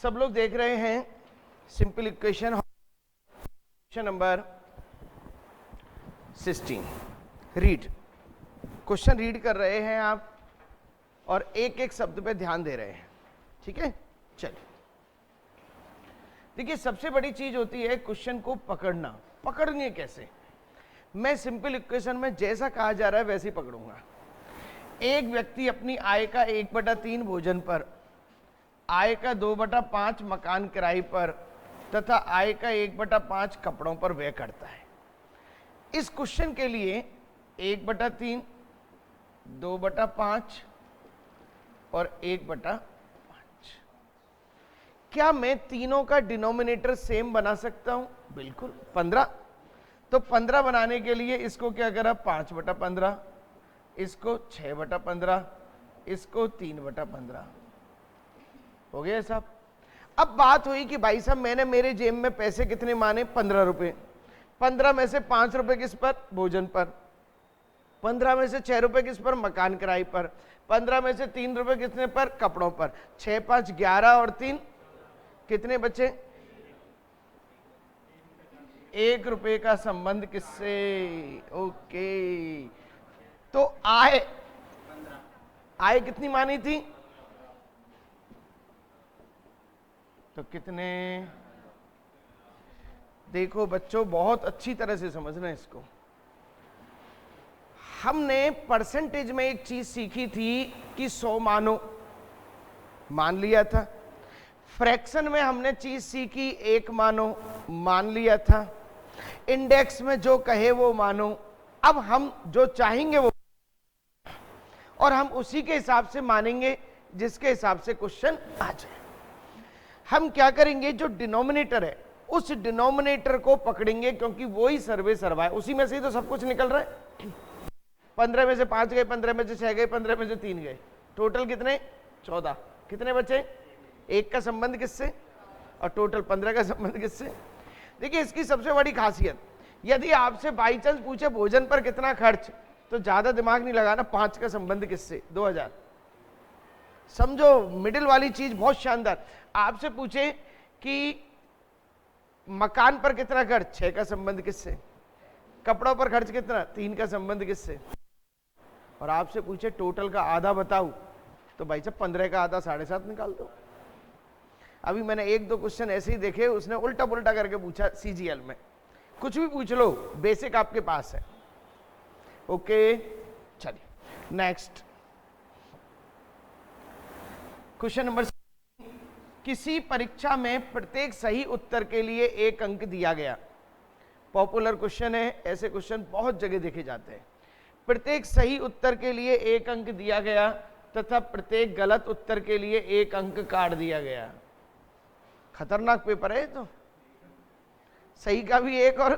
सब लोग देख रहे हैं simple equation question number 16। Read, question read कर रहे हैं आप और एक एक शब्द पे ध्यान दे रहे हैं, ठीक है। चलिए देखिए, सबसे बड़ी चीज होती है क्वेश्चन को पकड़ना। पकड़नी कैसे? मैं सिंपल इक्वेशन में जैसा कहा जा रहा है वैसे ही पकड़ूंगा। एक व्यक्ति अपनी आय का 1/3 भोजन पर, आय का 2/5 मकान किराए पर तथा आय का 1/5 कपड़ों पर व्यय करता है। इस क्वेश्चन के लिए 1/3, 2/5 और 1/5। क्या मैं तीनों का डिनोमिनेटर सेम बना सकता हूं? बिल्कुल। 15, तो 15 बनाने के लिए इसको क्या करा? 5/15, इसको 6/15, इसको 3/15 हो गया साहब। अब बात हुई कि भाई साहब मैंने मेरे जेब में पैसे कितने माने? 15 रुपए। 15 में से 5 रुपए किस पर? भोजन पर। 15 में से 6 रुपए किस पर? मकान किराए पर। 15 में से 3 रुपए कितने पर? कपड़ों पर। 6, 5, 11 और 3 कितने बचे? 1 रुपए का संबंध किससे? ओके, तो आय कितनी मानी थी? तो कितने? देखो बच्चों, बहुत अच्छी तरह से समझना इसको। हमने परसेंटेज में एक चीज सीखी थी कि 100 मानो, मान लिया था। फ्रैक्शन में हमने चीज सीखी 1 मानो, मान लिया था। इंडेक्स में जो कहे वो मानो। अब हम जो चाहेंगे वो, और हम उसी के हिसाब से मानेंगे जिसके हिसाब से क्वेश्चन आ जाए। हम क्या करेंगे? जो डिनोमिनेटर है उस डिनोमिनेटर को पकड़ेंगे, क्योंकि वो ही सर्वे सर्वा है, उसी में से ही तो सब कुछ निकल रहा है। 15 में से 5 गए, 15 में से 6 गए, 15 में से 3 गए, टोटल कितने? 14। कितने बचे? 1 का संबंध किससे? और टोटल 15 का संबंध किससे? देखिए इसकी सबसे बड़ी खासियत, यदि आपसे बाई चांस पूछे भोजन पर कितना खर्च, तो ज्यादा दिमाग नहीं लगाना, 5 का संबंध किससे? 2000। समझो, मिडिल वाली चीज बहुत शानदार। आपसे पूछे कि मकान पर कितना खर्च? 6 का संबंध किससे? कपड़ों पर खर्च कितना? 3 का संबंध किससे? और आपसे पूछे टोटल का आधा बताओ, तो भाई साहब 15 का आधा 7.5 निकाल दो। अभी मैंने 1-2 क्वेश्चन ऐसे ही देखे, उसने उल्टा पुल्टा करके पूछा सीजीएल में। कुछ भी पूछ लो, बेसिक आपके पास है। ओके, चलिए नेक्स्ट क्वेश्चन नंबर। किसी परीक्षा में प्रत्येक सही उत्तर के लिए 1 अंक दिया गया। पॉपुलर क्वेश्चन है, ऐसे क्वेश्चन बहुत जगह देखे जाते हैं। प्रत्येक सही उत्तर के लिए 1 अंक दिया गया तथा प्रत्येक गलत उत्तर के लिए 1 अंक काट दिया गया। खतरनाक पेपर है तो, सही का भी 1 और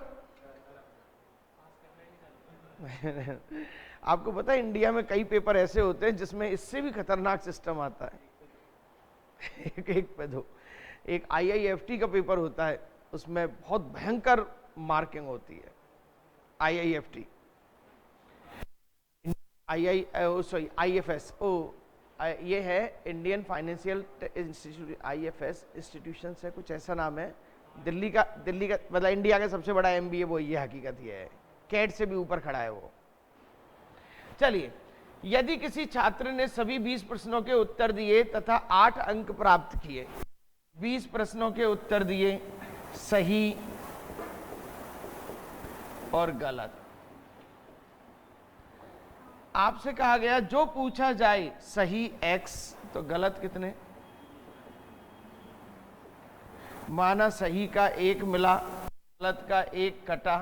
आपको पता है इंडिया में कई पेपर ऐसे होते हैं जिसमें इससे भी खतरनाक सिस्टम आता है। एक पे 2। एक IIFT का पेपर होता है, उसमें बहुत भयंकर मार्किंग होती है। IIFT, IFS, ये है Indian financial institute, IFS institution है, कुछ ऐसा नाम है। दिल्ली का मतलब इंडिया का सबसे बड़ा MBA वो ये हकीकत ये है, कैट से भी ऊपर खड़ा है वो। चलिए, यदि किसी छात्र ने सभी 20 प्रश्नों के उत्तर दिए तथा 8 अंक प्राप्त किए, 20 प्रश्नों के उत्तर दिए सही और गलत, आपसे कहा गया जो पूछा जाए सही X, तो गलत कितने? माना सही का 1 मिला, गलत का 1 कटा,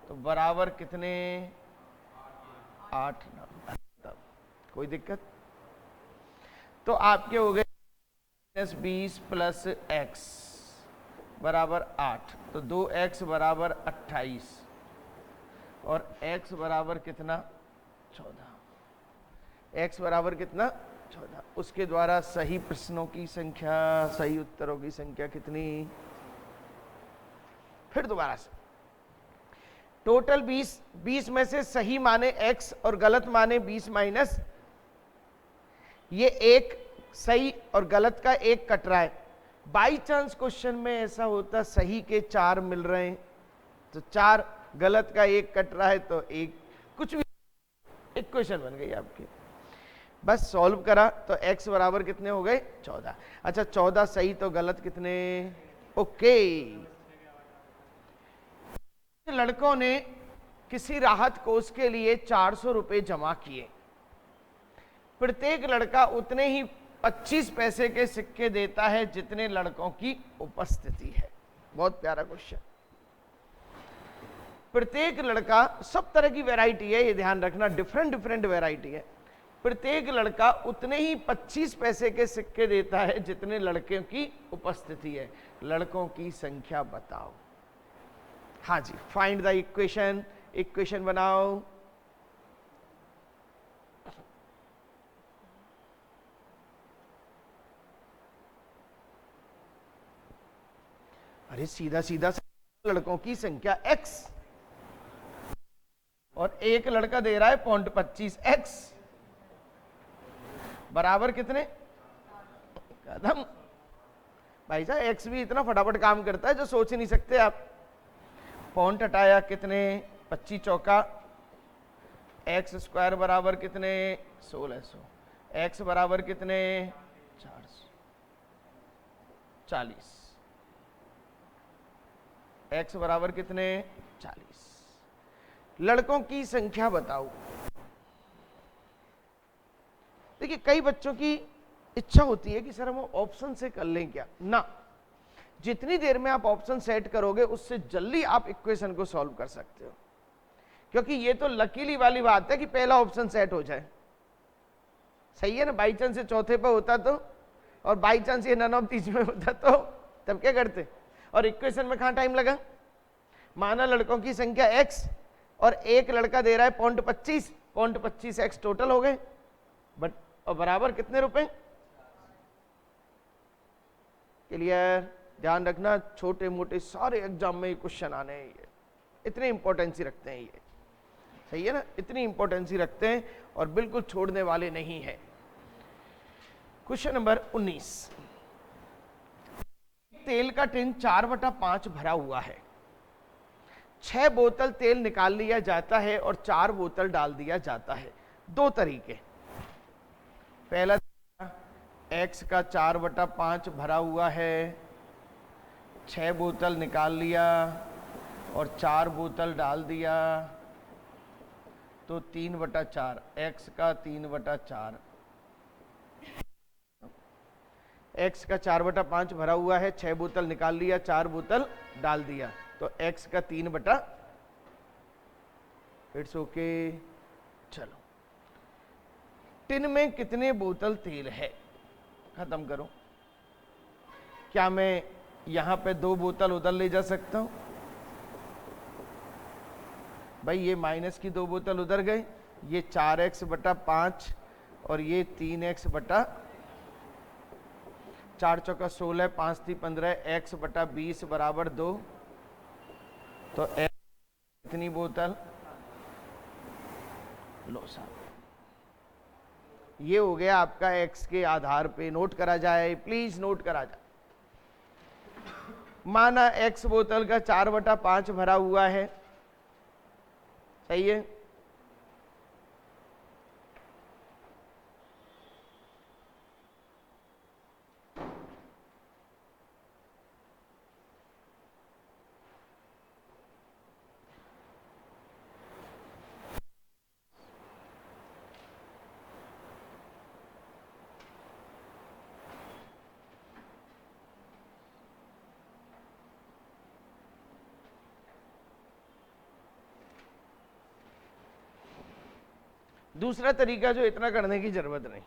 तो बराबर कितने? 8। कोई दिक्कत? तो आपके हो गए -20 + X बराबर 8, तो 2X बराबर 28 और X बराबर कितना? 14। X बराबर कितना? 14। उसके द्वारा सही प्रश्नों की संख्या, सही उत्तरों की संख्या कितनी? फिर दोबारा से, टोटल 20 में से सही माने X और गलत माने 20 माइनस, ये 1 सही और गलत का 1 कट रहा है, बाई चांस क्वेश्चन में ऐसा होता सही के 4 मिल रहे हैं तो 4, गलत का 1 कट रहा है तो 1, कुछ भी एक क्वेश्चन बन गई आपकी। बस सॉल्व करा तो x बराबर कितने हो गए 14। अच्छा 14 सही तो गलत कितने? ओके। लड़कों ने किसी राहत कोष के लिए 400 रुपए जमा किए। प्रत्येक लड़का उतने ही 25 पैसे के सिक्के देता है जितने लड़कों की उपस्थिति है। बहुत प्यारा क्वेश्चन। प्रत्येक लड़का, सब तरह की वैरायटी है, ये ध्यान रखना, डिफरेंट वैरायटी है। प्रत्येक लड़का उतने ही 25 पैसे के सिक्के देता है जितने लड़कों की उपस्थिति है। लड़कों की संख्या बताओ। हाँ जी, फाइंड द इक्वेशन। इक्वेशन बनाओ। अरे सीधा सीधा लड़कों की संख्या x और एक लड़का दे रहा है 0.25 x बराबर कितने कदम। भाई साहब x भी इतना फटाफट काम करता है जो सोच ही नहीं सकते आप। पॉइंट हटाया कितने 25 चौका x स्क्वायर बराबर कितने 1600, x बराबर कितने 440, x बराबर कितने 40। लड़कों की संख्या बताओ। देखिए कई बच्चों की इच्छा होती है कि सर हम ऑप्शन से कर लें क्या ना, जितनी देर में आप ऑप्शन सेट करोगे उससे जल्दी आप इक्वेशन को सॉल्व कर सकते हो, क्योंकि ये तो लकीली वाली बात है कि पहला ऑप्शन सेट हो जाए। सही है ना, बाई चांस ये चौथे पे होता तो, और बाई चांस ये नन ऑफ तीस में होता तो तब क्या करते। और इक्वेशन में कहां टाइम लगा। माना लड़कों की संख्या x और एक लड़का दे रहा है 0.25 x टोटल हो गए, बट और बराबर कितने रुपए। क्लियर। ध्यान रखना, छोटे मोटे सारे एग्जाम में ये क्वेश्चन आने हैं, ये इतने इंपॉर्टेंसी रखते हैं ये। सही है ना, इतनी इंपॉर्टेंसी रखते हैं और बिल्कुल छोड़ने वाले नहीं है। Question number 19। तेल का टिन 4/5 भरा हुआ है। 6 बोतल तेल निकाल लिया जाता है और 4 बोतल डाल दिया जाता है। दो तरीके। पहला x का 4/5 भरा हुआ है, 6 बोतल निकाल लिया और 4 बोतल डाल दिया तो 3/4, x का 3/4। x का 4/5 भरा हुआ है, 6 बोतल निकाल लिया, 4 बोतल डाल दिया तो x का 3/। It's okay. चलो, टिन में कितने बोतल तेल है खत्म करो। क्या मैं यहां पे 2 बोतल उधर ले जा सकता हूं। भाई ये माइनस की 2 बोतल उधर गए, ये 4x/5 और ये 3x/, 4 चौका 16, 5 × 15, x/20 बराबर 2। तो x कितनी बोतल। लो साहब, ये हो गया आपका x के आधार पे। नोट करा जाए, प्लीज नोट करा जाए। माना x बोतल का 4/5 भरा हुआ है। सही है। दूसरा तरीका जो इतना करने की जरूरत नहीं।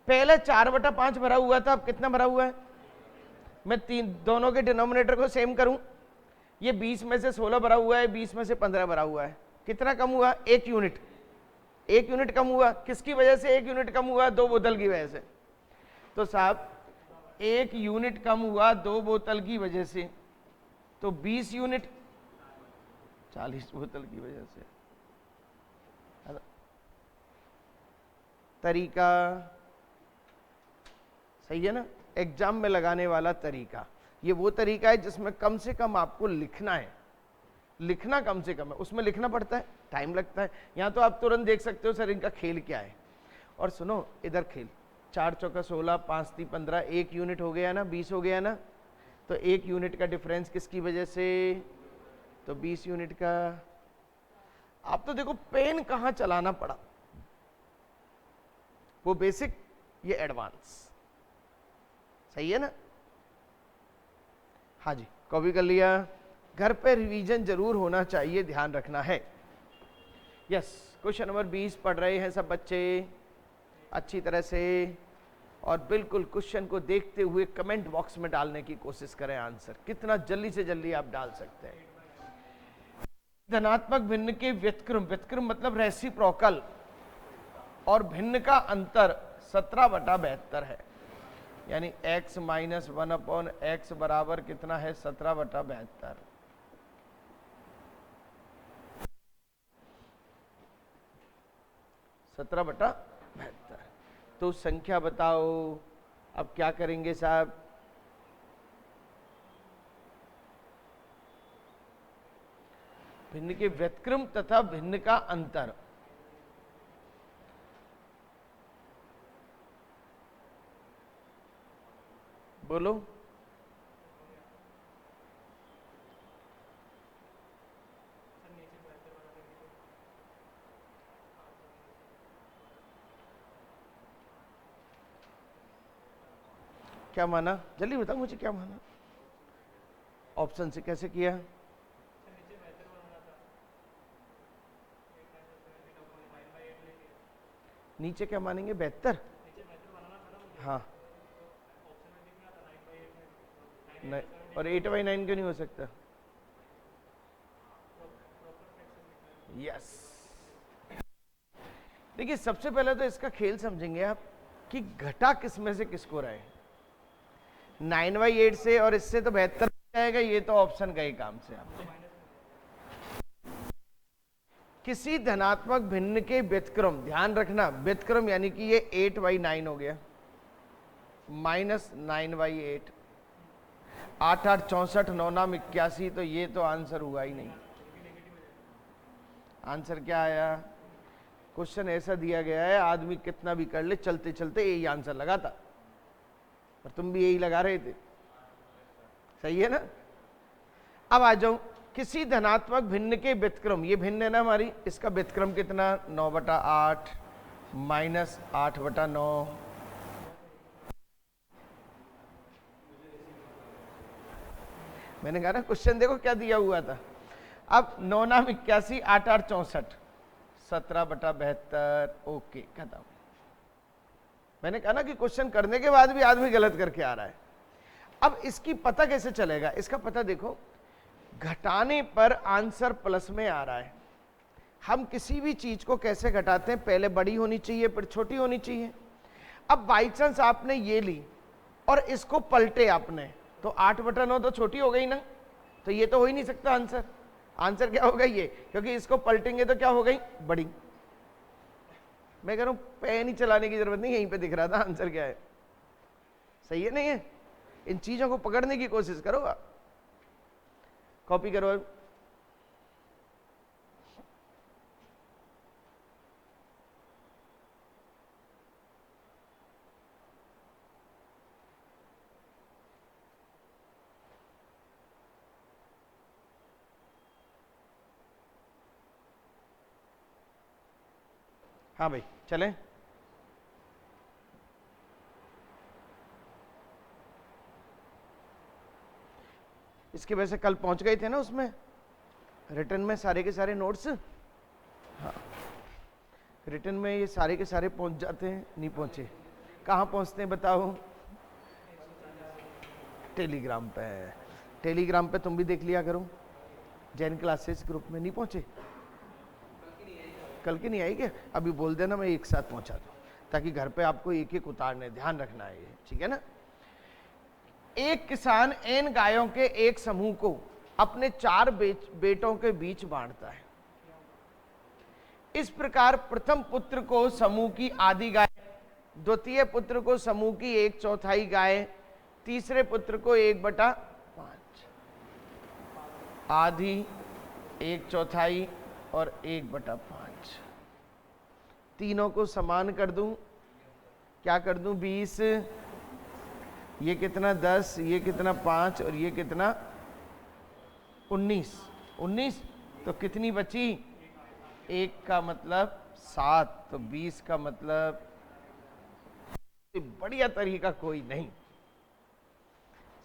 पहले 4/5 भरा हुआ था, अब कितना भरा हुआ है। मैं दोनों के डिनोमिनेटर को सेम करूं। ये 20 में से 16 भरा हुआ है, 20 में से 15 भरा हुआ है। कितना कम हुआ, 1 यूनिट। 1 यूनिट कम हुआ, किसकी वजह से 1 यूनिट कम हुआ, 2 बोतल की वजह से। तो साहब 1 यूनिट कम हुआ 2 बोतल की वजह से, तो 20 यूनिट 40 बोतल की वजह से। तरीका सही है ना, एग्जाम में लगाने वाला तरीका, ये वो तरीका है जिसमें कम से कम आपको लिखना है, लिखना कम से कम है, उसमें लिखना पड़ता है, टाइम लगता है। यहाँ तो आप तुरंत देख सकते हो सर इनका खेल क्या है। और सुनो इधर खेल, 4 चौका 16, 5 3 15, 1 यूनिट हो गया ना, 20 हो गया ना, तो 1 यूनिट का डिफरेंस किसकी वजह से, तो 20 यूनिट का। आप तो देखो पेन कहाँ चलाना पड़ा, वो बेसिक ये एडवांस, सही है ना। हाँ जी, कॉपी कर लिया। घर पे रिवीजन जरूर होना चाहिए, ध्यान रखना है। यस, क्वेश्चन नंबर 20 पढ़ रहे हैं सब बच्चे अच्छी तरह से, और बिल्कुल क्वेश्चन को देखते हुए कमेंट बॉक्स में डालने की कोशिश करें आंसर, कितना जल्दी से जल्दी आप डाल सकते हैं। धनात्मक भिन्न के व्युत्क्रम, व्युत्क्रम मतलब रेसिप्रोकल, और भिन्न का अंतर 17/72 है, यानी x - 1/x बराबर कितना है, 17/72। तो संख्या बताओ, अब क्या करेंगे साहब, भिन्न के व्युत्क्रम तथा भिन्न का अंतर। बोलो, क्या माना, जल्दी बताओ मुझे क्या माना, ऑप्शन से कैसे किया। नीचे क्या मानेंगे, 72, हाँ नहीं, और 8/9 क्यों नहीं हो सकता। यस, देखिए सबसे पहले तो इसका खेल समझेंगे आप कि घटा किस में से किसको रहे, 9/8 से, और इससे तो 72 जाएगा, ये तो ऑप्शन का ही काम से आप किसी धनात्मक भिन्न के व्युत्क्रम, ध्यान रखना व्युत्क्रम यानी कि ये 8/9 हो गया, -9/8, 8 8 64, 9 9 81, तो ये तो आंसर हुआ ही नहीं। आंसर क्या आया, क्वेश्चन ऐसा दिया गया है आदमी कितना भी कर ले, चलते चलते यही आंसर लगाता, और तुम भी यही लगा रहे थे, सही है ना। अब आ जाओ, किसी धनात्मक भिन्न के व्युत्क्रम, ये भिन्न है ना हमारी, इसका व्युत्क्रम कितना, 9/8 -8/9, मैंने कहा ना क्वेश्चन देखो क्या दिया हुआ था। अब 9 9 81, 8 8 64, 17/72, ओके खत्म। मैंने कहा ना कि क्वेश्चन करने के बाद भी आदमी गलत करके आ रहा है। अब इसकी पता कैसे चलेगा, इसका पता देखो, घटाने पर आंसर प्लस में आ रहा है। हम किसी भी चीज को कैसे घटाते हैं, पहले बड़ी होनी चाहिए फिर छोटी होनी चाहिए। अब बाई चांस आपने ये ली और इसको पलटे आपने, तो 8/9 तो छोटी हो गई ना, तो ये तो हो ही नहीं सकता आंसर। आंसर क्या होगा ये, क्योंकि इसको पलटेंगे तो क्या हो गई, बड़ी। मैं कह रहा हूं पेन ही चलाने की जरूरत नहीं, यहीं पे दिख रहा था आंसर क्या है, सही है नहीं है। इन चीजों को पकड़ने की कोशिश करो, कॉपी करो। हाँ भाई चलें, इसके वजह से कल पहुंच गए थे ना उसमें रिटर्न में सारे के सारे नोट्स। हाँ, रिटर्न में ये सारे के सारे पहुंच जाते हैं, नहीं पहुंचे, कहाँ पहुंचते हैं बताओ, टेलीग्राम पे। टेलीग्राम पे तुम भी देख लिया करो, जैन क्लासेस ग्रुप में नहीं पहुंचे, कल की नहीं आई क्या, अभी बोल देना मैं एक साथ पहुंचा दूं, ताकि घर पे आपको एक एक उतारने, ध्यान रखना है ये, ठीक है ना। एक किसान n गायों के एक समूह को अपने 4 बेटों के बीच बांटता है। इस प्रकार प्रथम पुत्र को समूह की आधी गाय, द्वितीय पुत्र को समूह की 1/4 गाय, तीसरे पुत्र को 1/5, आधी, 1/4 और 1/5। तीनों को समान कर दूं, क्या कर दूं, 20, ये कितना 10, ये कितना 5 और ये कितना 19। 19 तो कितनी बची, 1 का मतलब 7, तो 20 का मतलब, बढ़िया तरीका कोई नहीं।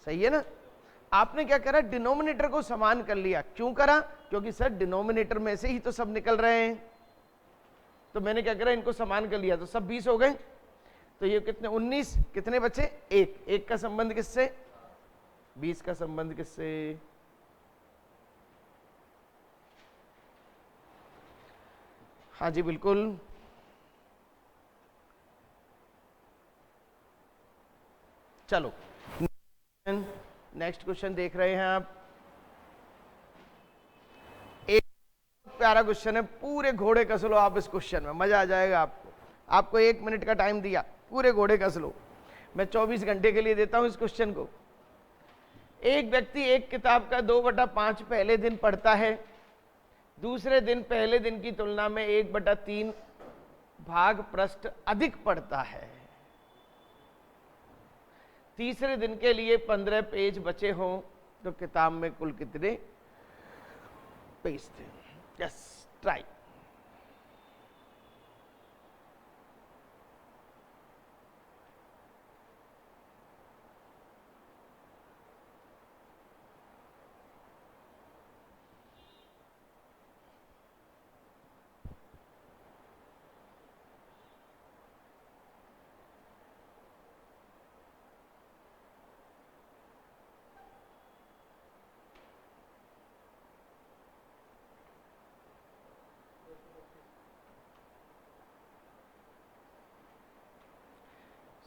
सही है ना। आपने क्या करा, डिनोमिनेटर को समान कर लिया। क्यों करा, क्योंकि सर डिनोमिनेटर में से ही तो सब निकल रहे हैं, तो मैंने क्या करा, इनको समान कर लिया तो सब 20 हो गए। तो ये कितने, 19, कितने बचे, 1 का संबंध किससे, 20 का संबंध किससे, हाँ जी बिल्कुल। चलो नेक्स्ट क्वेश्चन देख रहे हैं आप। एक प्यारा क्वेश्चन है, पूरे घोड़े कस लो आप इस क्वेश्चन में, मजा आ जाएगा आपको। आपको 1 मिनट का टाइम दिया, पूरे घोड़े कस लो। मैं 24 घंटे के लिए देता हूं इस क्वेश्चन को। एक व्यक्ति एक किताब का 2/5 पहले दिन पढ़ता है, दूसरे दिन पहले दिन की तुलना में 1/3 भाग पृष्ठ अधिक पढ़ता है। तीसरे दिन के लिए 15 पेज बचे हों तो किताब में कुल कितने पेज थे। Yes, try.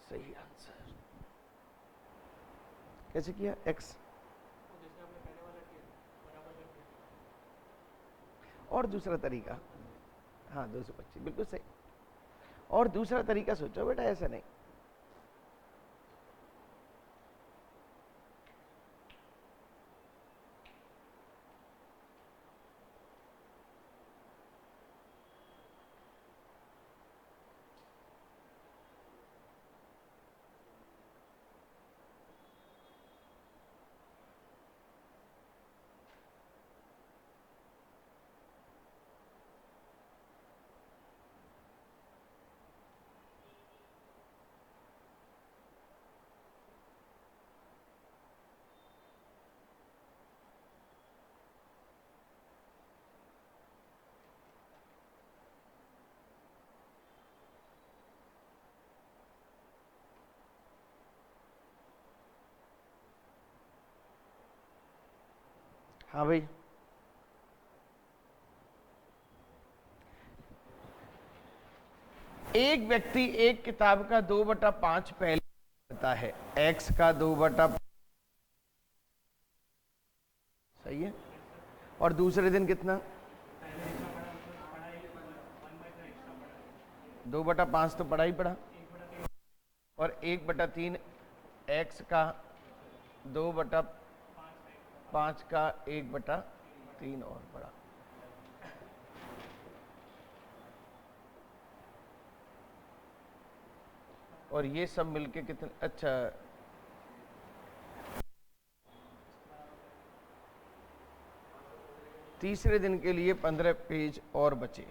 सही आंसर कैसे किया, एक्स और दूसरा तरीका, हाँ 225 बिल्कुल सही। और दूसरा तरीका सोचो बेटा, ऐसा नहीं। हाँ भाई, एक व्यक्ति एक किताब का 2/5 पहले पढ़ता है, एक्स का 2/5 सही है, और दूसरे दिन कितना, 2/5 तो पढ़ा ही पढ़ा, और 1/3 एक्स का 2/5 का 1/3 और पढ़ा। और ये सब मिलके कितने, अच्छा तीसरे दिन के लिए 15 पेज और बचे।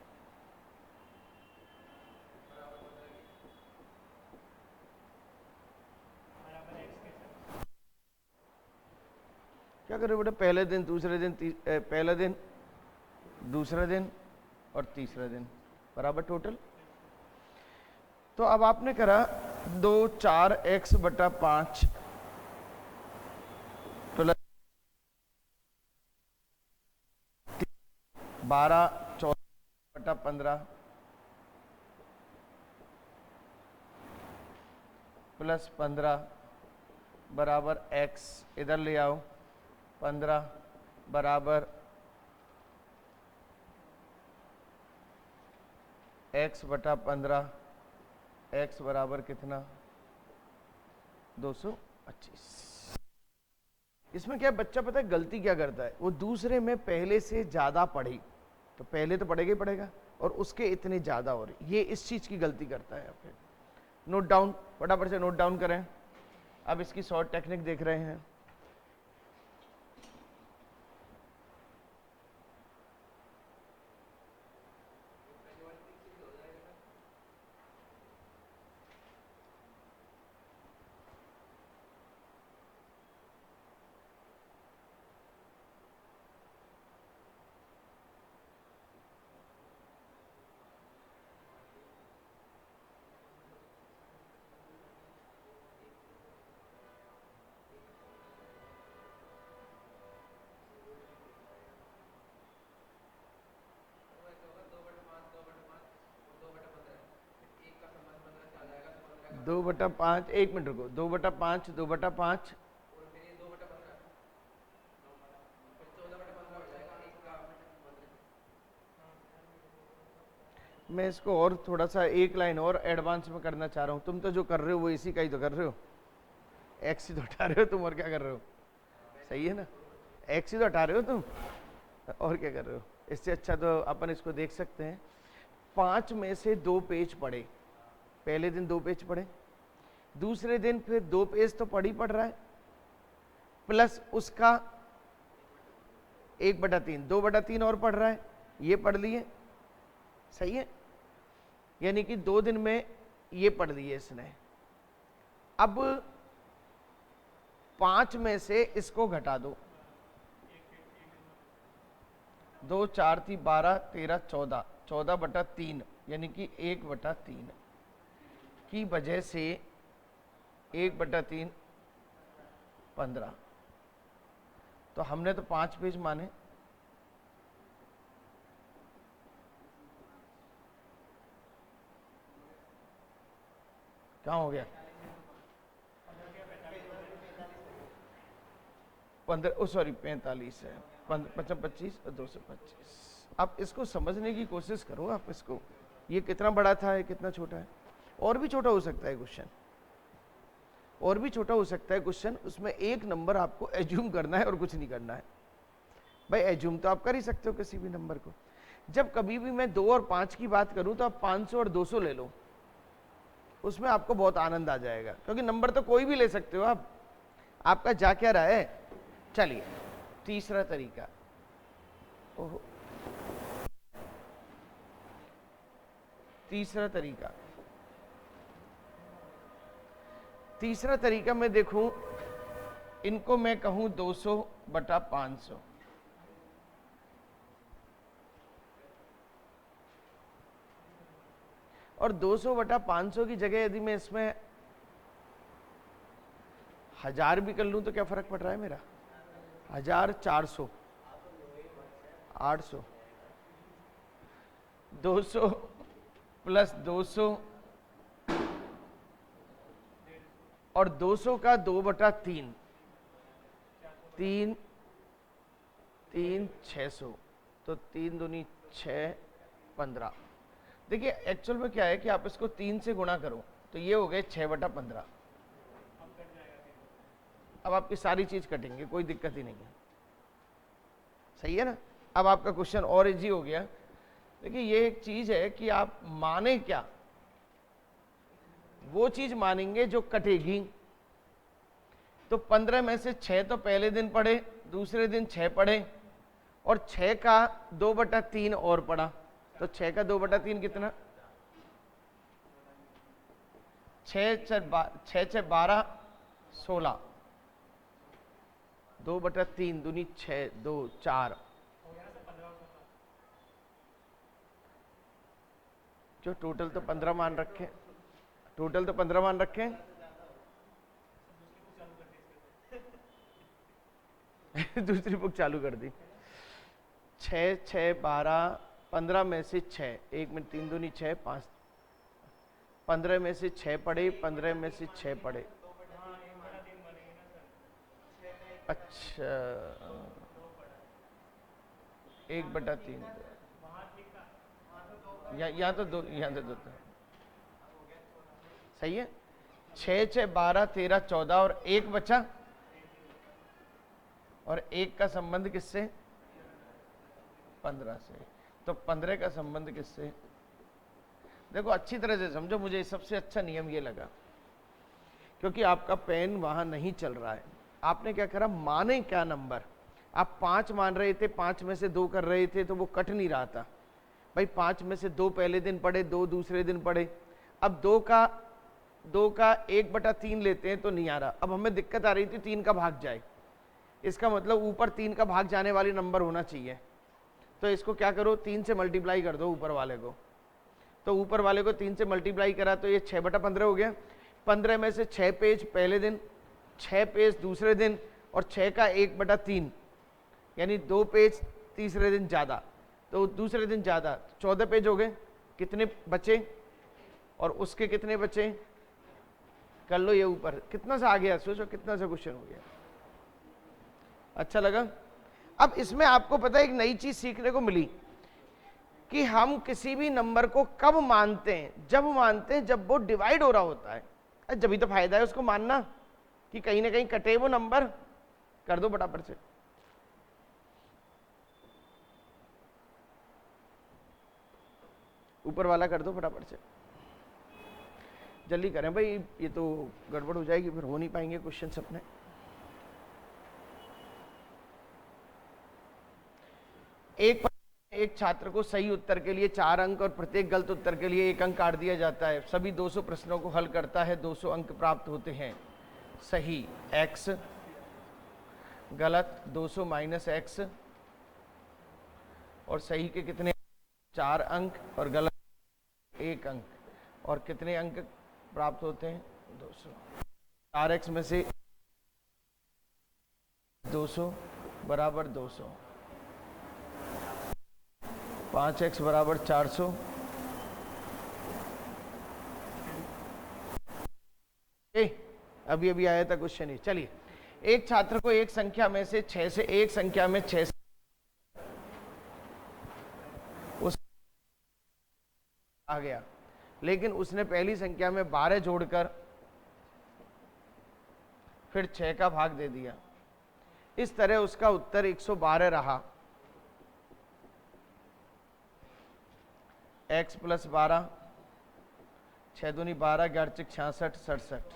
क्या करें बेटा, पहले दिन, दूसरे दिन, पहला दिन, दूसरा दिन और तीसरा दिन बराबर टोटल। तो अब आपने करा 2 4x/5 प्लस 12 14/15 प्लस 15 बराबर x, इधर ले आओ, 15 बराबर x/15, x बराबर कितना, 200। 25। इसमें क्या बच्चा पता है गलती क्या करता है, वो दूसरे में पहले से ज्यादा पढ़े, तो पहले तो पढ़ेगा ही पढ़ेगा और उसके इतने ज्यादा हो रही, ये इस चीज की गलती करता है। फिर नोट डाउन, फटाफट से नोट डाउन करें। अब इसकी शॉर्ट टेक्निक देख रहे हैं। दो बटा पाँच, एक मिनट रुको, 2/5, 2/5, मैं इसको और थोड़ा सा एक लाइन और एडवांस में करना चाह रहा हूँ। तुम तो जो कर रहे हो वो इसी का ही तो कर रहे हो, एक्स ही तो हटा रहे हो तुम, और क्या कर रहे हो? सही है ना, एक्स ही तो हटा रहे हो तुम, और क्या कर रहे हो? इससे अच्छा तो अपन इसको देख सकते हैं। 5 में से 2 पेज पढ़े, पहले दिन 2 पेज पढ़े, दूसरे दिन फिर 2 पेज तो पढ़ ही पढ़ रहा है, प्लस उसका 1/3, 2/3 और पढ़ रहा है, ये पढ़ लिए। सही है, यानी कि 2 दिन में ये पढ़ लिए इसने। अब 5 में से इसको घटा दो, 2 4 3 12 13 14, 14/3 यानी कि 1/3 की वजह से 1/3 15। तो हमने तो 5 पेज माने, कहाँ हो गया? 15, सॉरी 45 है, 25 और 225। आप इसको समझने की कोशिश करो, आप इसको, ये कितना बड़ा था, ये कितना छोटा है, और भी छोटा हो सकता है क्वेश्चन, और भी छोटा हो सकता है क्वेश्चन। उसमें एक नंबर आपको एज्यूम करना है और कुछ नहीं करना है। भाई एज्यूम तो आप कर ही सकते हो किसी भी नंबर को। जब कभी भी मैं 2 और 5 की बात करूं तो आप 500 और 200 ले लो, उसमें आपको बहुत आनंद आ जाएगा, क्योंकि नंबर तो कोई भी ले सकते हो आप, आपका जा क्या रहा है। चलिए तीसरा तरीका, ओहो, तीसरा तरीका मैं देखूं, इनको मैं कहूं 200/500, और 200/500 की जगह यदि मैं इसमें 1000 भी कर लूं तो क्या फर्क पड़ रहा है मेरा? 1000, 400, 800, 200 प्लस 200 और 200 का 2/3, 3 3 600, तो 3 दूनी 6, 15। देखिए एक्चुअल में क्या है कि आप इसको 3 से गुणा करो तो ये हो गए 6/15। अब आपकी सारी चीज कटेंगे, कोई दिक्कत ही नहीं है। सही है ना। अब आपका क्वेश्चन और इजी हो गया। देखिए ये एक चीज है कि आप माने क्या, वो चीज मानेंगे जो कटेगी। तो 15 में से 6 तो पहले दिन पढ़े, दूसरे दिन 6 पढ़े, और 6 का 2/3 और पढ़ा, तो 6 का 2/3 कितना? 6 6 12 16, 2/3 दूनी 6, 2 4, जो टोटल तो 15 मान रखे, टोटल तो 15 मान रखे। दूसरी बुक चालू कर दी। 6 6 12, 15 में से 6, 1 मिनट, 3 दूनी 6, 5, 15 में से 6 पढ़े, 15 में से 6 पढ़े। अच्छा 1/3, यहाँ तो 2, यहाँ तो 2 था। सही है। 6 6 12 13 14 और 1 बचा, और 1 का संबंध किससे? 15 से। तो 15 का संबंध किससे? देखो अच्छी तरह से समझो, मुझे सबसे अच्छा नियम ये लगा, क्योंकि आपका पेन वहां नहीं चल रहा है। आपने क्या करा, माने क्या नंबर, आप 5 मान रहे थे, 5 में से 2 कर रहे थे, तो वो कट नहीं रहा था भाई। 5 में से 2 पहले दिन पढ़े, 2 दूसरे दिन पढ़े। अब 2 का 1/3 लेते हैं तो नहीं आ रहा। अब हमें दिक्कत आ रही थी 3 का भाग जाए, इसका मतलब ऊपर 3 का भाग जाने वाली नंबर होना चाहिए। तो इसको क्या करो, 3 से मल्टीप्लाई कर दो ऊपर वाले को। तो ऊपर वाले को 3 से मल्टीप्लाई करा तो ये 6/15 हो गया। 15 में से 6 पेज पहले दिन, 6 पेज दूसरे दिन, और 6 का 1/3 यानी 2 पेज तीसरे दिन ज़्यादा, तो दूसरे दिन ज़्यादा 14 पेज हो गए। कितने बचे? और उसके कितने बचे? कर लो ये ऊपर कितना सा आ गया, सोचो कितना सा क्वेश्चन हो गया। अच्छा लगा? अब इसमें आपको पता है एक नई चीज सीखने को मिली कि हम किसी भी नंबर को कब मानते हैं? जब मानते हैं जब वो डिवाइड हो रहा होता है। जब ही तो फायदा है उसको मानना कि कहीं ना कहीं कटे वो नंबर। कर दो फटाफट से। ऊपर वाला कर दो फटाफट से, जल्दी करें भाई, ये तो गड़बड़ हो जाएगी, फिर हो नहीं पाएंगे क्वेश्चन अपने। एक छात्र को सही उत्तर के लिए 4 अंक और प्रत्येक गलत उत्तर के लिए 1 अंक काट दिया जाता है। सभी 200 प्रश्नों को हल करता है, 200 अंक प्राप्त होते हैं। सही x, गलत 200 माइनस x, और सही के कितने? 4 अंक, और गलत 1 अंक, और कितने अंक प्राप्त होते हैं? 200। 4x में से 200 बराबर 200, 5x बराबर 400, अभी अभी आया था क्वेश्चन ही। चलिए, एक छात्र को एक संख्या में से 6 से एक संख्या में 6 उस आ गया, लेकिन उसने पहली संख्या में 12 जोड़कर फिर 6 का भाग दे दिया। इस तरह उसका उत्तर 112 रहा। x + 12, 6 दूनी 12, 11 × 66, 67,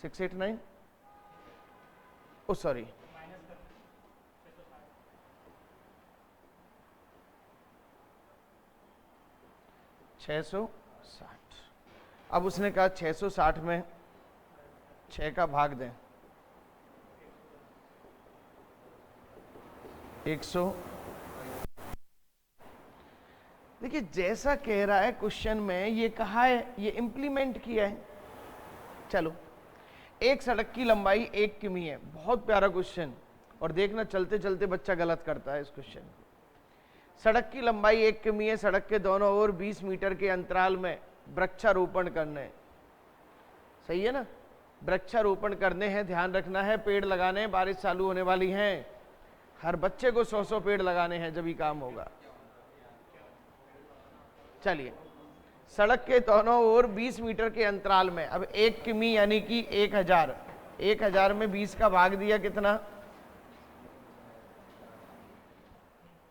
689, ओ सॉरी, $660। अब उसने कहा 660 में 6 का भाग दें, 100। देखिए जैसा कह रहा है क्वेश्चन में, ये कहा है, ये इंप्लीमेंट किया है। चलो, एक सड़क की लंबाई 1 किमी है। बहुत प्यारा क्वेश्चन, और देखना चलते चलते बच्चा गलत करता है इस क्वेश्चन। सड़क की लंबाई 1 किमी है, सड़क के दोनों ओर 20 मीटर के अंतराल में वृक्षारोपण करने। सही है ना? वृक्षारोपण करने हैं, ध्यान रखना है, पेड़ लगाने हैं, बारिश चालू होने वाली है, हर बच्चे को 100-100 पेड़ लगाने हैं, जब ही काम होगा। चलिए, सड़क के दोनों ओर 20 मीटर के अंतराल में, अब 1 किमी यानी कि 1000, 1000 में 20 का भाग दिया कितना?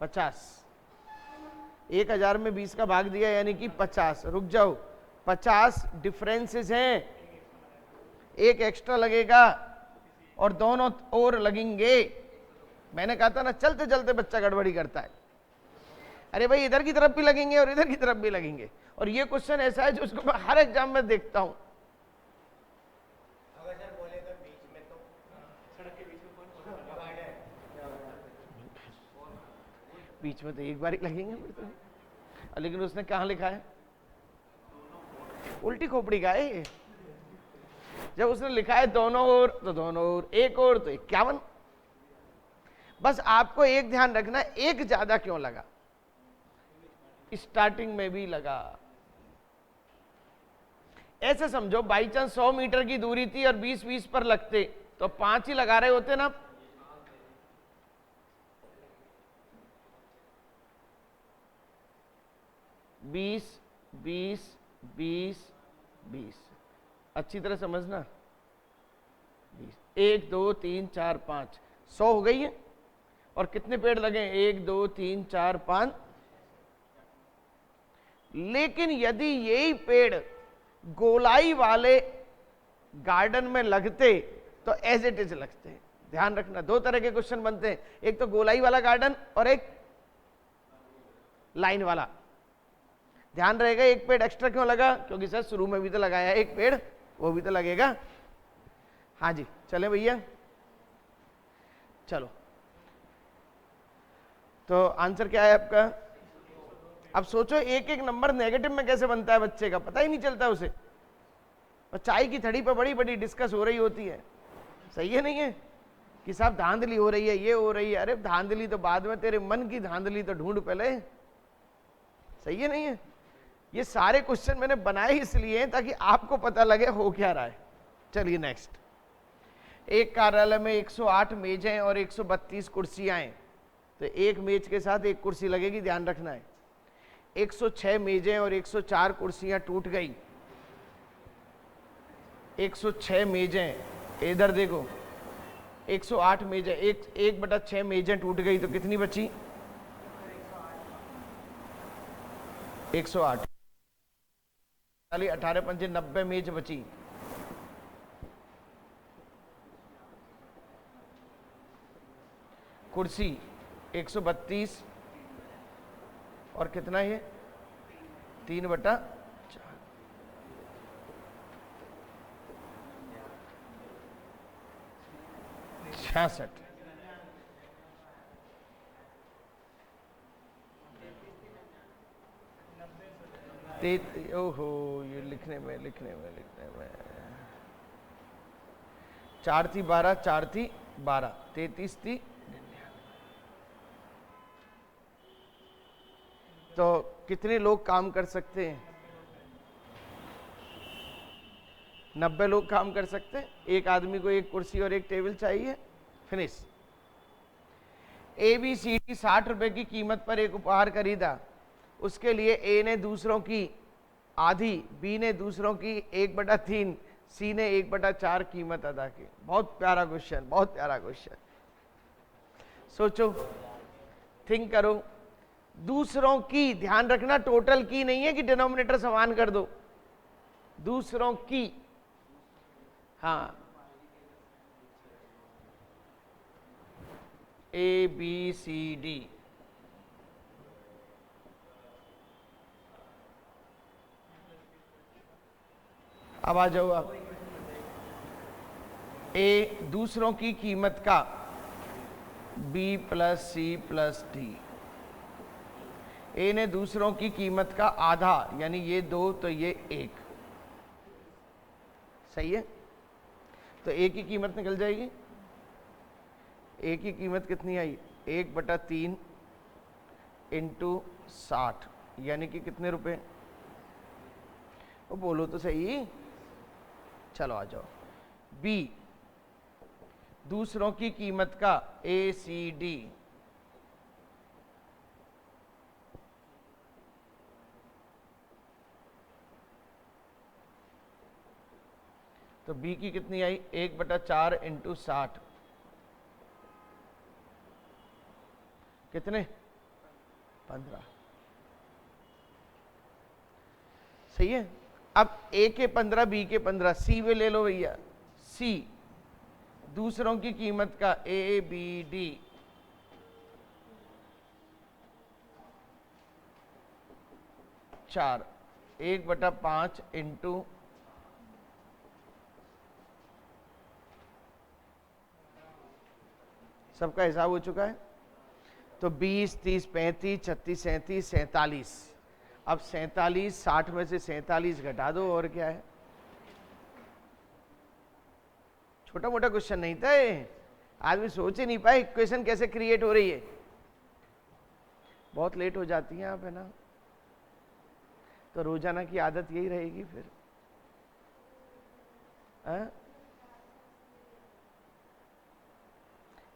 50। 1000 में 20 का भाग दिया यानी कि 50। रुक जाओ, 50 डिफरेंसेस हैं, एक एक्स्ट्रा लगेगा और दोनों ओर लगेंगे। मैंने कहा था ना, चलते चलते बच्चा गड़बड़ी करता है। अरे भाई, इधर की तरफ भी लगेंगे और इधर की तरफ भी लगेंगे। और ये क्वेश्चन ऐसा है जो उसको मैं हर एग्जाम में देखता हूं। अगर सर बोले तो बीच में, तो सड़क के बीच में कौन बीच में तो एक बार ही लगेंगे फिर तो। लेकिन उसने कहां लिखा है? उल्टी खोपड़ी का है ये। जब उसने लिखा है दोनों ओर, तो दोनों ओर, एक ओर तो 51। बस आपको एक ध्यान रखना, एक ज्यादा क्यों लगा, स्टार्टिंग में भी लगा। ऐसे समझो, बाई चांस 100 मीटर की दूरी थी और 20-20 पर लगते तो 5 ही लगा रहे होते ना। बीस 20 20 20, अच्छी तरह समझना। 20, 1 2 3 4 5, 100 हो गई है। और कितने पेड़ लगे? 1 2 3 4 5। लेकिन यदि यही पेड़ गोलाई वाले गार्डन में लगते तो एज इट इज लगते हैं। ध्यान रखना, दो तरह के क्वेश्चन बनते हैं, एक तो गोलाई वाला गार्डन और एक लाइन वाला। ध्यान रहेगा, एक पेड़ एक्स्ट्रा क्यों लगा? क्योंकि सर शुरू में भी तो लगाया है एक पेड़, वो भी तो लगेगा। हाँ जी, चले भैया, चलो। तो आंसर क्या है आपका? अब सोचो, एक एक नंबर नेगेटिव में कैसे बनता है बच्चे का, पता ही नहीं चलता उसे। और चाय की थड़ी पर बड़ी बड़ी डिस्कस हो रही होती है, सही है नहीं है? कि साहब धांधली हो रही है, ये हो रही है। अरे धांधली तो बाद में, तेरे मन की धांधली तो ढूंढ पहले, सही है नहीं है? ये सारे क्वेश्चन मैंने बनाए इसलिए ताकि आपको पता लगे हो क्या रहा है। चलिए नेक्स्ट। एक कार्यालय में 108 मेजें और 132 कुर्सियां हैं, तो एक मेज के साथ एक कुर्सी लगेगी, ध्यान रखना है। 106 मेजें और 104 कुर्सियां टूट गई। 106 मेजें, इधर देखो, 108 मेजें, 1/6 मेजें टूट गई तो कितनी बची? 108। 18 पंजे 90 मेज बची। कुर्सी 132 और कितना है? 3/4, 66। ओहो, ये लिखने में 4 थी 12, 4 थी 12, 33 थी। तो कितने लोग काम कर सकते हैं? 90 लोग काम कर सकते हैं। एक आदमी को एक कुर्सी और एक टेबल चाहिए। फिनिश। ABCD 60 रुपए की कीमत पर एक उपहार खरीदा। उसके लिए A ने दूसरों की आधी, B ने दूसरों की 1/3, C ने 1/4 कीमत अदा की। बहुत प्यारा क्वेश्चन, बहुत प्यारा क्वेश्चन। सोचो, थिंक करो। दूसरों की, ध्यान रखना, टोटल की नहीं है कि डिनोमिनेटर समान कर दो, दूसरों की। हाँ, ABCD। अब आ जाओ आप। A दूसरों की कीमत का B + C + D। A ने दूसरों की कीमत का आधा, यानी ये 2 तो ये 1, सही है? तो A की कीमत निकल जाएगी। A की कीमत कितनी आई? 1/3 × 60, यानी कि कितने रुपए? वो बोलो तो सही। चलो आ जाओ। B दूसरों की कीमत का ACD, तो B की कितनी आई? 1/4 × 60, कितने? 15, सही है। अब A के 15, B के 15, C में ले लो भैया। C दूसरों की कीमत का ABD, चार, 1/5 × सबका हिसाब हो चुका है। तो 20, 30, 35, 36, 37, 47। अब 47, 60 में से 47 घटा दो, और क्या है? छोटा मोटा क्वेश्चन नहीं था ये, आदमी सोच ही नहीं पाए इक्वेशन कैसे क्रिएट हो रही है। बहुत लेट हो जाती हैं आप, है ना? तो रोजाना की आदत यही रहेगी फिर, है?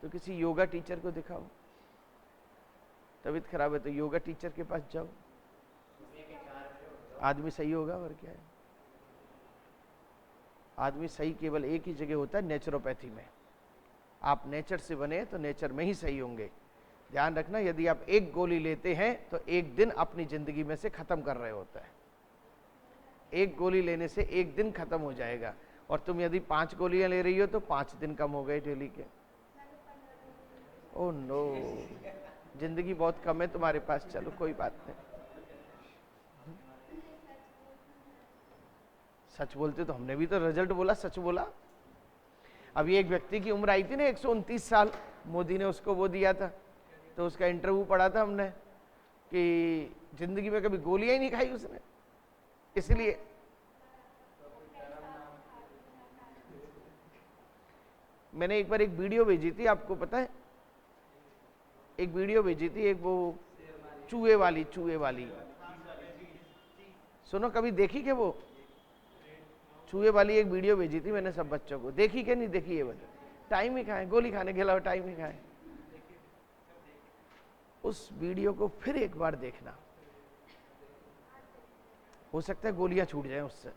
तो किसी योगा टीचर को दिखाओ। तबीयत खराब है तो योगा टीचर के पास जाओ। आदमी सही होगा और क्या है। आदमी सही केवल एक ही जगह होता है, नेचुरोपैथी में। आप नेचर से बने तो नेचर में ही सही होंगे। ध्यान रखना, यदि आप एक गोली लेते हैं तो एक दिन अपनी जिंदगी में से खत्म कर रहे होता है। एक गोली लेने से एक दिन खत्म हो जाएगा, और तुम यदि 5 गोलियां ले रही हो तो 5 दिन कम हो गए डेली के। ओह नो, जिंदगी बहुत कम है तुम्हारे पास। चलो कोई बात नहीं, सच बोलते तो हमने भी तो रिजल्ट बोला, सच बोला। अभी एक व्यक्ति की उम्र आई थी ना 129 साल, मोदी ने उसको वो दिया था, तो उसका इंटरव्यू पढ़ा था हमने कि जिंदगी में कभी गोलियां ही नहीं खाई उसने, इसलिए। मैंने एक बार एक वीडियो भेजी थी, आपको पता है, एक वीडियो भेजी थी, एक वो चूहे वाली सुनो, कभी देखी क्या वो चूहे वाली एक वीडियो भेजी थी मैंने सब बच्चों को, देखी क्या नहीं देखी? ये बता, टाइम ही खाए, गोली खाने के अलावा टाइम ही खाए। उस वीडियो को फिर एक बार देखना, हो सकता है गोलियां छूट जाए उससे,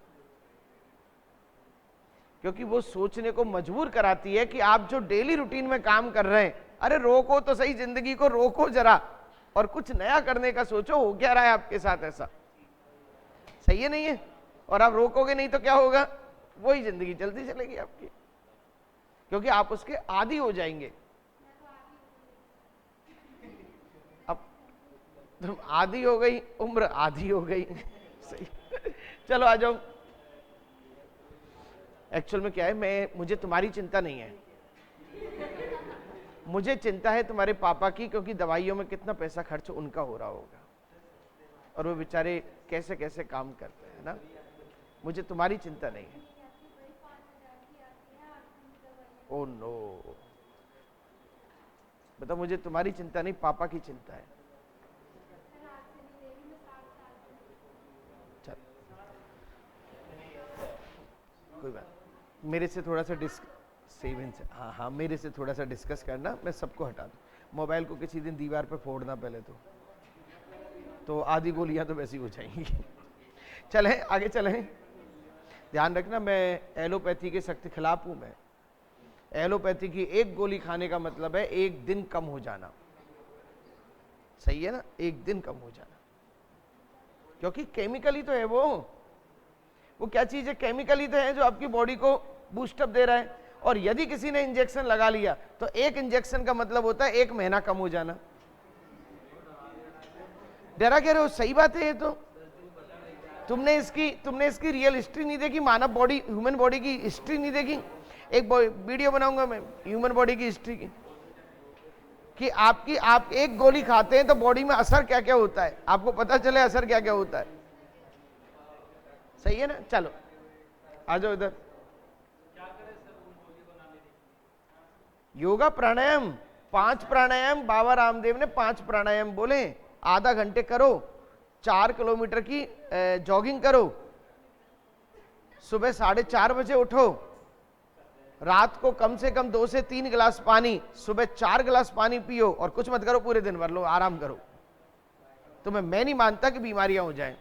क्योंकि वो सोचने को मजबूर कराती है कि आप जो डेली रूटीन में काम कर रहे हैं, अरे रोको तो सही, जिंदगी को रोको जरा और कुछ नया करने का सोचो। हो क्या रहा है आपके साथ ऐसा? सही है नहीं है? और आप रोकोगे नहीं तो क्या होगा? वही जिंदगी चलती चलेगी आपकी, क्योंकि आप उसके आदी हो जाएंगे। अब तुम आदी हो गई, उम्र आधी हो गई। सही, चलो आ जाओ। एक्चुअल में क्या है, मुझे तुम्हारी चिंता नहीं है, मुझे चिंता है तुम्हारे पापा की, क्योंकि दवाइयों में कितना पैसा खर्च उनका हो रहा होगा, और वो बेचारे कैसे कैसे काम करते हैं ना। मुझे तुम्हारी चिंता नहीं है। ओह नो, बताओ, मुझे तुम्हारी चिंता नहीं, पापा की चिंता है। चल कोई बात, मेरे से थोड़ा सा हाँ, मेरे से थोड़ा सा डिस्कस करना, मैं सबको हटा दूं। मोबाइल को किसी दिन दीवार पे फोड़ना पहले तो आधी गोलियां तो वैसी हो जाएंगी। चलें आगे चलें। ध्यान रखना, मैं एलोपैथी के सख्त खिलाफ हूं। मैं एलोपैथी की एक गोली खाने का मतलब है एक दिन कम हो जाना, सही है ना? एक दिन कम हो जाना, क्योंकि केमिकली तो है वो क्या चीज है? केमिकली तो है जो आपकी बॉडी को बूस्टअप दे रहा है। और यदि किसी ने इंजेक्शन लगा लिया तो एक इंजेक्शन का मतलब होता है 1 महीना कम हो जाना। डरा कह रहे हो? सही बात है ये तो। तुमने इसकी रियल हिस्ट्री नहीं देखी, मानव बॉडी, ह्यूमन बॉडी की हिस्ट्री नहीं देखी। एक वीडियो बनाऊंगा मैं ह्यूमन बॉडी की हिस्ट्री की, कि आप एक गोली खाते हैं तो बॉडी में असर क्या क्या होता है, आपको पता चले असर क्या क्या होता है। सही है ना? चलो आ जाओ इधर। योगा प्राणायाम, 5 प्राणायाम बाबा रामदेव ने 5 प्राणायाम बोले। आधा घंटे करो, 4 किलोमीटर की जॉगिंग करो, सुबह 4:30 बजे उठो, रात को कम से कम 2 से 3 गिलास पानी, सुबह 4 गिलास पानी पियो, और कुछ मत करो, पूरे दिन भर लो, आराम करो। तो मैं नहीं मानता कि बीमारियां हो जाएं,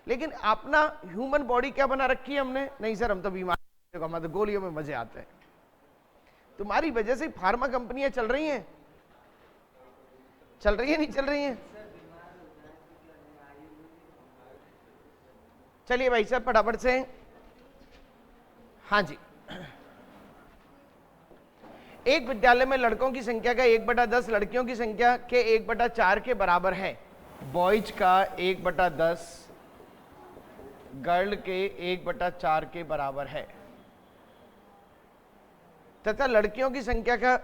लेकिन अपना ह्यूमन बॉडी क्या बना रखी है हमने? नहीं सर, हम तो बीमार, हमारे गोलियों में मजे आते हैं। तुम्हारी वजह से फार्मा कंपनियां चल रही हैं, नहीं चल रही हैं? चलिए भाई साहब फटाफट से। हाँ जी, एक विद्यालय में लड़कों की संख्या का 1/10 लड़कियों की संख्या के 1/4 के बराबर है। बॉयज का 1/10 गर्ल के 1/4 के बराबर है, तथा लड़कियों की संख्या का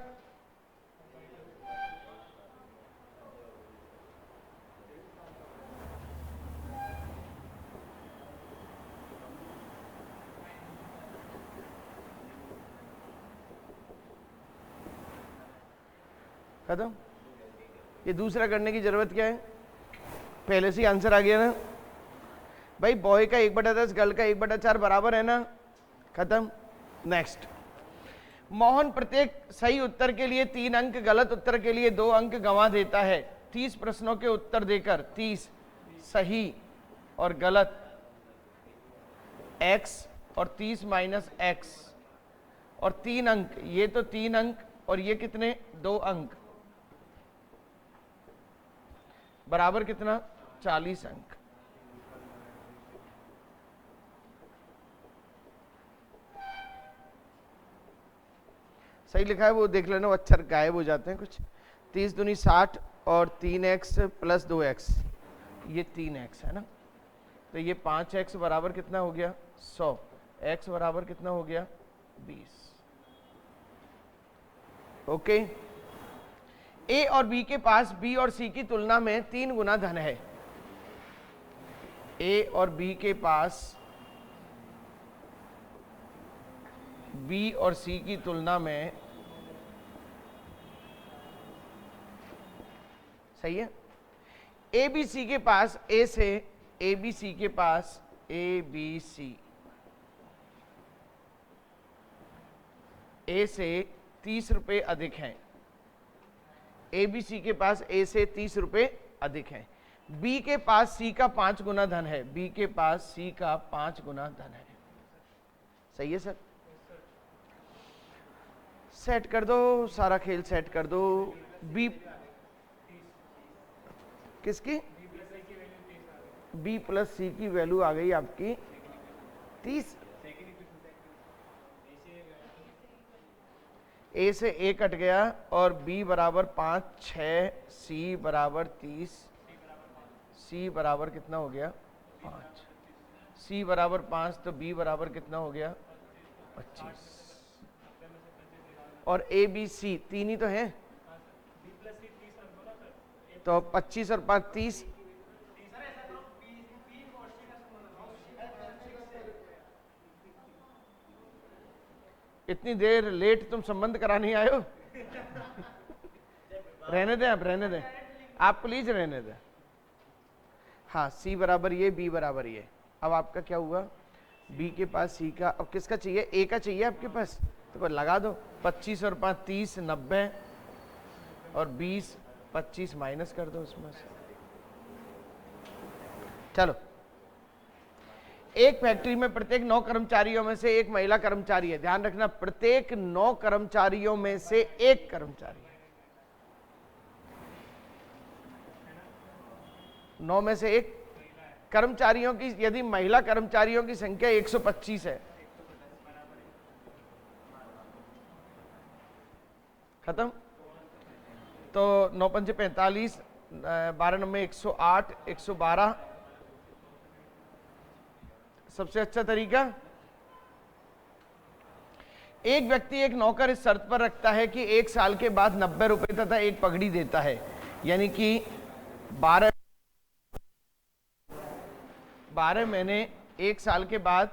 खत्म। ये दूसरा करने की जरूरत क्या है? पहले से ही आंसर आ गया ना भाई। बॉय का 1/10 गर्ल का 1/4 बराबर है ना, खत्म। नेक्स्ट, मोहन प्रत्येक सही उत्तर के लिए 3 अंक, गलत उत्तर के लिए 2 अंक गंवा देता है। 30 प्रश्नों के उत्तर देकर 30 सही और गलत x और 30 माइनस x और 3 अंक, ये तो 3 अंक और ये कितने 2 अंक, बराबर कितना 40 अंक। सही लिखा है वो देख लेना, वो अक्षर गायब हो जाते हैं कुछ। 30 दूनी 60 और 3x प्लस 2x, ये 3x है ना, तो ये 5x बराबर कितना हो गया 100, x बराबर कितना हो गया 20। ओके, a और b के पास b और c की तुलना में 3 गुना धन है। a और b के पास b और c की तुलना में, सही है, ए बी सी के पास ए से ए बी सी के पास ए बी सी ए से 30 रुपए अधिक हैं। ए बी सी के पास ए से 30 रुपए अधिक हैं। बी के पास सी का 5 गुना धन है। बी के पास सी का 5 गुना धन है। सही है सर? सेट कर दो, सारा खेल सेट कर दो। बी किसकी? बी प्लस सी की वैल्यू आ गई आपकी 30। ए से ए कट गया और बी बराबर 5, 6, सी बराबर 30, सी बराबर कितना हो गया 5, सी बराबर 5 तो बी बराबर कितना हो गया 25। और ए बी सी तीन ही तो हैं, तो 25 और 5 30। इतनी देर लेट तुम संबंध कराने आए हो? रहने दें, आप रहने दें, आप प्लीज रहने दें। हाँ, सी बराबर ये, बी बराबर ये। अब आपका क्या हुआ? बी के पास सी का, अब किसका चाहिए? ए का चाहिए आपके पास, तो लगा दो। 25 और 5 30, 90 और 20, 25 माइनस कर दो उसमें से। चलो, एक फैक्ट्री में प्रत्येक 9 कर्मचारियों में से एक महिला कर्मचारी है। ध्यान रखना, प्रत्येक 9 कर्मचारियों में से एक कर्मचारी है। 9 में से एक कर्मचारियों की, यदि महिला कर्मचारियों की संख्या 125 है, खत्म। तो 9 पंचे 45, 12 नंबर 108, 112। सबसे अच्छा तरीका, एक व्यक्ति एक नौकर इस शर्त पर रखता है कि 1 साल के बाद 90 रुपए तथा एक पगड़ी देता है, यानी कि 12 महीने 1 साल के बाद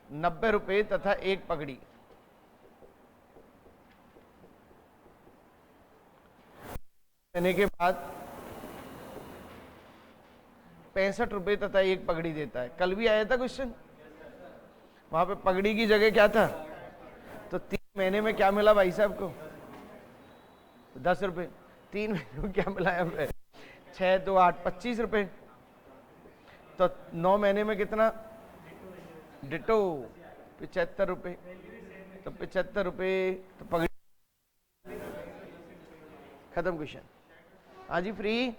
90 रुपए तथा एक पगड़ी। महीने के बाद 65 रुपए तथा एक पगड़ी देता है। कल भी आया था क्वेश्चन, वहां पे पगड़ी की जगह क्या था? तो 3 महीने में क्या मिला भाई साहब को? 10 रुपए। 3 महीने में क्या मिला यहाँ पे? 6 2 8 25 रुपए। तो 9 महीने में कितना? डिटो 75 रुपए। तो 75 रुपए तो पगड़ी। खत्म क्वेश्चन। हाँ जी, फ्री।